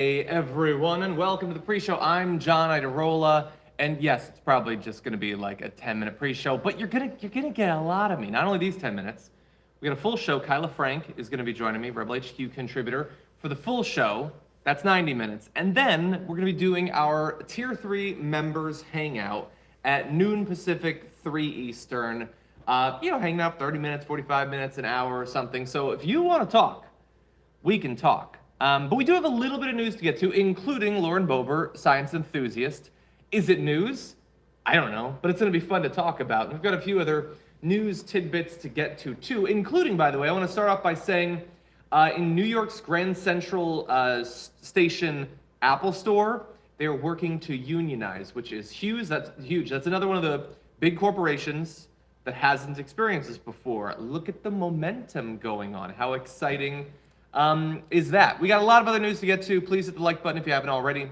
Hey everyone, and welcome to the pre-show. I'm John Idarola, and yes, it's probably just going to be like a 10-minute pre-show, but you're gonna get a lot of me. Not only these 10 minutes, we got a full show. Kyla Frank is going to be joining me, Rebel HQ contributor, for the full show. That's 90 minutes, and then we're going to be doing our Tier 3 members hangout at noon Pacific, 3 Eastern. Hanging out 30 minutes, 45 minutes, an hour, or something. So if you want to talk, we can talk. But we do have a little bit of news to get to, including Lauren Boebert, science enthusiast. Is it news? I don't know, but it's going to be fun to talk about. And we've got a few other news tidbits to get to, too, including, by the way, I want to start off by saying in New York's Grand Central Station Apple Store, they are working to unionize, which is huge. That's huge. That's another one of the big corporations that hasn't experienced this before. Look at the momentum going on. How exciting is that? We got a lot of other news to get to. Please hit the like button if you haven't already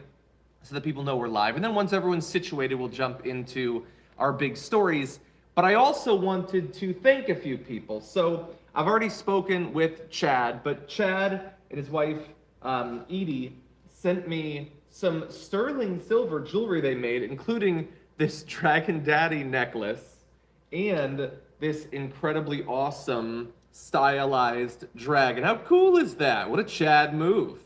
so that people know we're live. And then once everyone's situated, we'll jump into our big stories. But I also wanted to thank a few people. So I've already spoken with Chad, but Chad and his wife, Edie, sent me some sterling silver jewelry they made, including this Dragon Daddy necklace and this incredibly awesome stylized dragon. How cool is that? What a Chad move.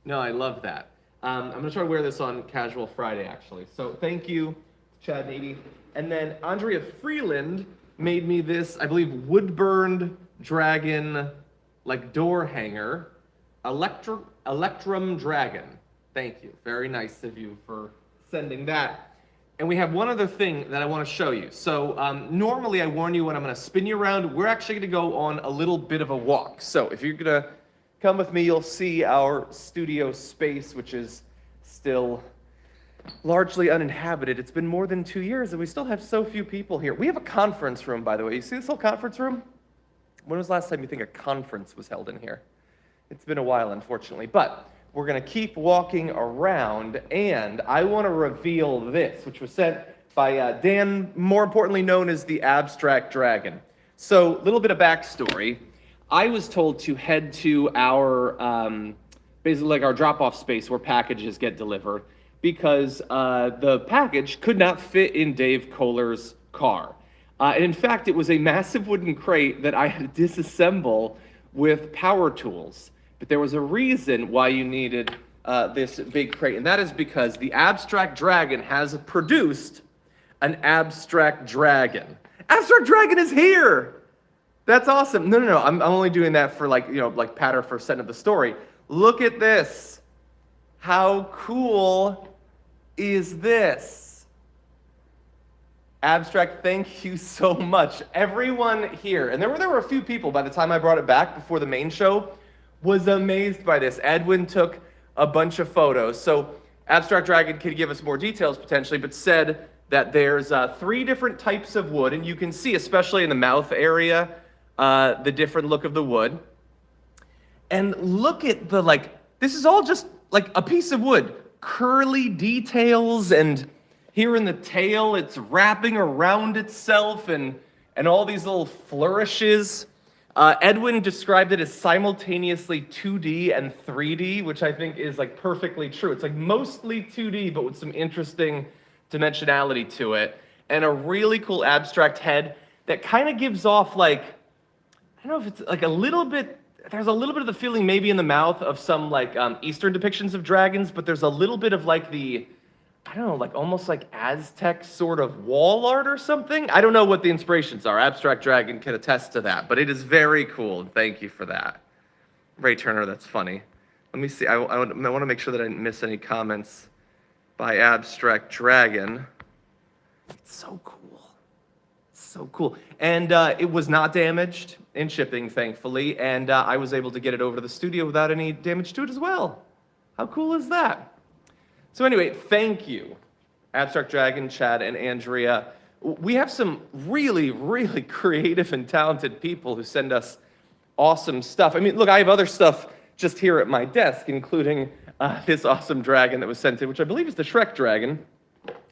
No, I love that. I'm going to try to wear this on Casual Friday, actually. So thank you, Chad and Edie. And then Andrea Freeland made me this, I believe, wood-burned dragon, like, door hanger. Electrum Dragon. Thank you. Very nice of you for sending that. And we have one other thing that I want to show you. So normally I warn you when I'm going to spin you around. We're actually going to go on a little bit of a walk. So if you're going to come with me, you'll see our studio space, which is still largely uninhabited. It's been more than 2 years, and we still have so few people here. We have a conference room, by the way. You see this little conference room? When was the last time you think a conference was held in here? It's been a while, unfortunately. But we're going to keep walking around, and I want to reveal this, which was sent by Dan, more importantly known as the Abstract Dragon. So, a little bit of backstory. I was told to head to our, basically like our drop-off space where packages get delivered, because the package could not fit in Dave Kohler's car. And in fact, it was a massive wooden crate that I had to disassemble with power tools. But there was a reason why you needed this big crate, and that is because the Abstract Dragon has produced an Abstract Dragon. Abstract Dragon is here! That's awesome. No. I'm only doing that for like patter for setting up the story. Look at this. How cool is this? Abstract, thank you so much. Everyone here, and there were a few people by the time I brought it back before the main show, was amazed by this. Edwin took a bunch of photos. So Abstract Dragon could give us more details potentially, but said that there's 3 different types of wood, and you can see, especially in the mouth area, the different look of the wood. And look at the, this is all just like a piece of wood. Curly details, and here in the tail, it's wrapping around itself, and all these little flourishes. Edwin described it as simultaneously 2D and 3D, which I think is perfectly true. It's mostly 2D, but with some interesting dimensionality to it, and a really cool abstract head that kind of gives off I don't know if it's a little bit. There's a little bit of the feeling maybe in the mouth of some Eastern depictions of dragons, but there's a little bit of the, I don't know, almost Aztec sort of wall art or something. I don't know what the inspirations are. Abstract Dragon can attest to that, but it is very cool, and thank you for that. Ray Turner, that's funny. Let me see. I want to make sure that I didn't miss any comments by Abstract Dragon. It's so cool. So cool. And it was not damaged in shipping, thankfully, and I was able to get it over to the studio without any damage to it as well. How cool is that? So anyway, thank you, Abstract Dragon, Chad, and Andrea. We have some really, really creative and talented people who send us awesome stuff. I mean, look, I have other stuff just here at my desk, including this awesome dragon that was sent in, which I believe is the Shrek dragon.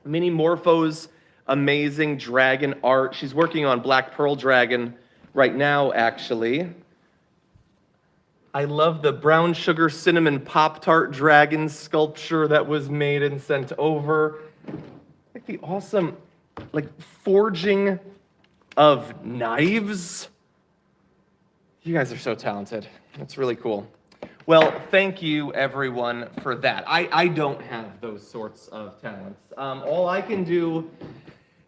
Mini Morpho's amazing dragon art. She's working on Black Pearl Dragon right now, actually. I love the brown sugar cinnamon Pop-Tart dragon sculpture that was made and sent over. Like the awesome, like forging of knives. You guys are so talented. That's really cool. Well, thank you everyone for that. I don't have those sorts of talents. All I can do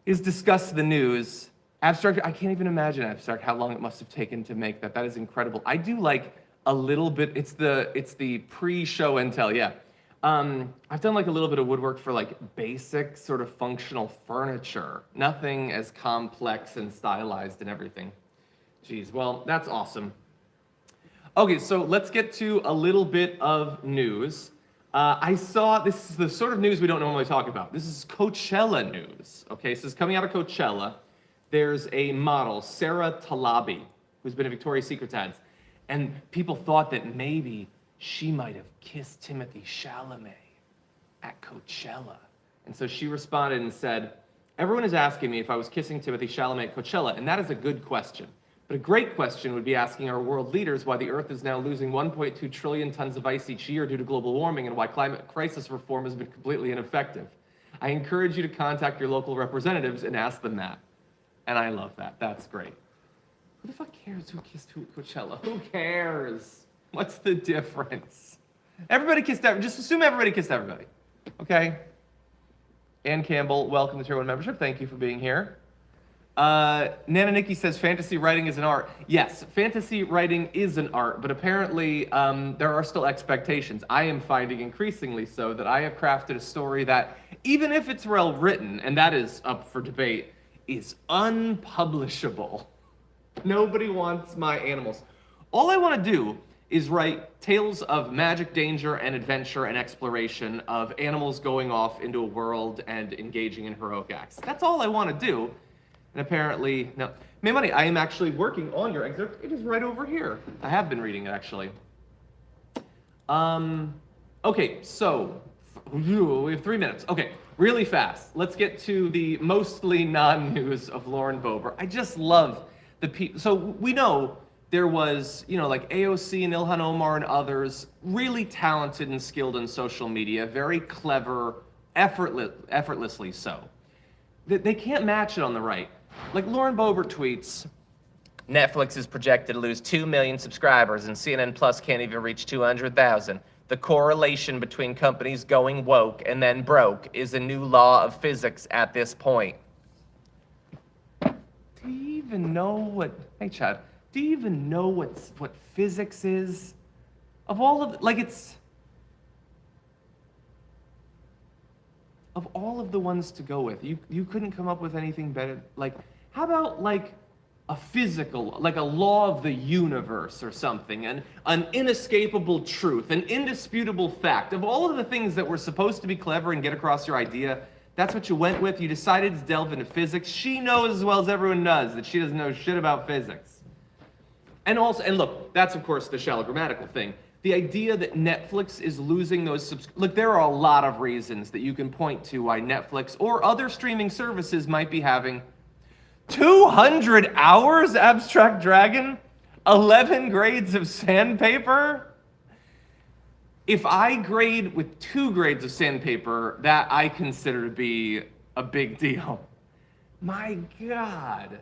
is discuss the news. Abstract, I can't even imagine Abstract, how long it must have taken to make that. That is incredible. I do like a little bit, it's the pre-show and tell, yeah. I've done like a little bit of woodwork for like basic sort of functional furniture. Nothing as complex and stylized and everything. Geez, well, that's awesome. Okay, so let's get to a little bit of news. I saw, this is the sort of news we don't normally talk about. This is Coachella news, okay? So this is coming out of Coachella. There's a model, Sarah Talabi, who's been in Victoria's Secret ads. And people thought that maybe she might have kissed Timothée Chalamet at Coachella. And so she responded and said, everyone is asking me if I was kissing Timothée Chalamet at Coachella, and that is a good question. But a great question would be asking our world leaders why the Earth is now losing 1.2 trillion tons of ice each year due to global warming and why climate crisis reform has been completely ineffective. I encourage you to contact your local representatives and ask them that. And I love that. That's great. Who the fuck cares who kissed who at Coachella? Who cares? What's the difference? Everybody kissed everybody. Just assume everybody kissed everybody. Okay? Ann Campbell, welcome to Tier 1 membership. Thank you for being here. Nana Nikki says fantasy writing is an art. Yes, fantasy writing is an art, but apparently there are still expectations. I am finding increasingly so that I have crafted a story that, even if it's well written, and that is up for debate, is unpublishable. Nobody wants my animals. All I want to do is write tales of magic, danger, and adventure and exploration of animals going off into a world and engaging in heroic acts. That's all I want to do. And apparently, no. May Money, I am actually working on your excerpt. It is right over here. I have been reading it, actually. Okay, so, we have 3 minutes. Okay, really fast. Let's get to the mostly non-news of Lauren Boebert. I just love the people. So we know there was, like AOC and Ilhan Omar and others, really talented and skilled in social media, very clever, effortlessly so. They can't match it on the right. Like Lauren Boebert tweets, Netflix is projected to lose 2 million subscribers and CNN Plus can't even reach 200,000. The correlation between companies going woke and then broke is a new law of physics at this point. Do you even know what, hey Chad, do you even know what physics is? Of all of, of all of the ones to go with, you couldn't come up with anything better. Like, how about like a physical, like a law of the universe or something, an inescapable truth, an indisputable fact. Of all of the things that were supposed to be clever and get across your idea, that's what you went with. You decided to delve into physics. She knows as well as everyone does that she doesn't know shit about physics. And also, and look, that's of course the shallow grammatical thing. The idea that Netflix is losing those look, there are a lot of reasons that you can point to why Netflix or other streaming services might be having 200 hours, Abstract Dragon? 11 grades of sandpaper? If I grade with 2 grades of sandpaper, that I consider to be a big deal. My God.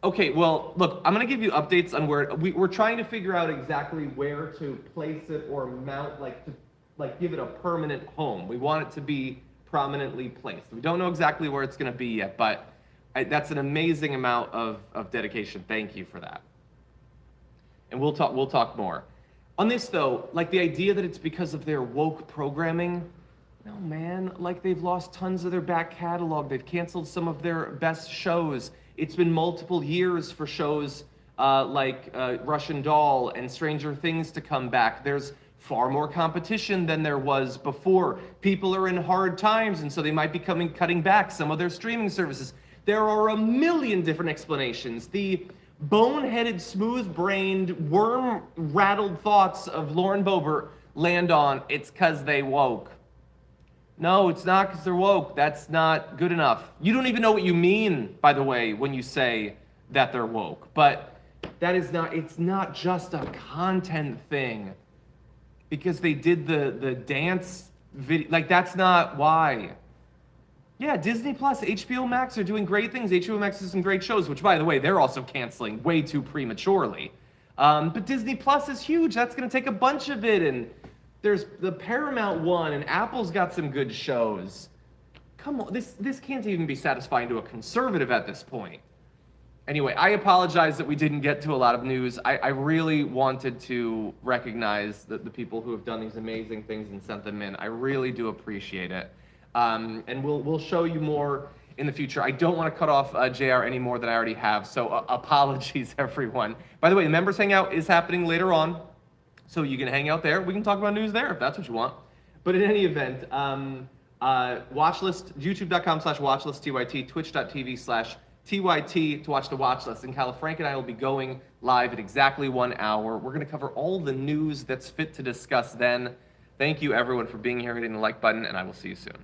Okay, well, look, I'm gonna give you updates on where, we're trying to figure out exactly where to place it or mount, to give it a permanent home. We want it to be prominently placed. We don't know exactly where it's gonna be yet, but that's an amazing amount of dedication. Thank you for that. And we'll talk more. On this though, like the idea that it's because of their woke programming, no man, like they've lost tons of their back catalog. They've canceled some of their best shows. It's been multiple years for shows like Russian Doll and Stranger Things to come back. There's far more competition than there was before. People are in hard times, and so they might be cutting back some of their streaming services. There are a million different explanations. The boneheaded, smooth-brained, worm-rattled thoughts of Lauren Boebert land on, it's because they woke. No, it's not because they're woke. That's not good enough. You don't even know what you mean, by the way, when you say that they're woke. But That is not, it's not just a content thing. Because they did the dance video, like that's not why. Yeah, Disney Plus, HBO Max are doing great things. HBO Max has some great shows, which by the way, they're also canceling way too prematurely. But Disney Plus is huge. That's gonna take a bunch of it, and there's the Paramount one, and Apple's got some good shows. Come on, this can't even be satisfying to a conservative at this point. Anyway, I apologize that we didn't get to a lot of news. I really wanted to recognize the people who have done these amazing things and sent them in. I really do appreciate it. And we'll show you more in the future. I don't want to cut off JR any more than I already have, so apologies, everyone. By the way, the members hangout is happening later on, so you can hang out there. We can talk about news there if that's what you want. But in any event, watchlist, youtube.com/watchlist, TYT, twitch.tv/TYT to watch the watch list. And Frank and I will be going live at exactly 1 hour. We're going to cover all the news that's fit to discuss then. Thank you, everyone, for being here, hitting the like button, and I will see you soon.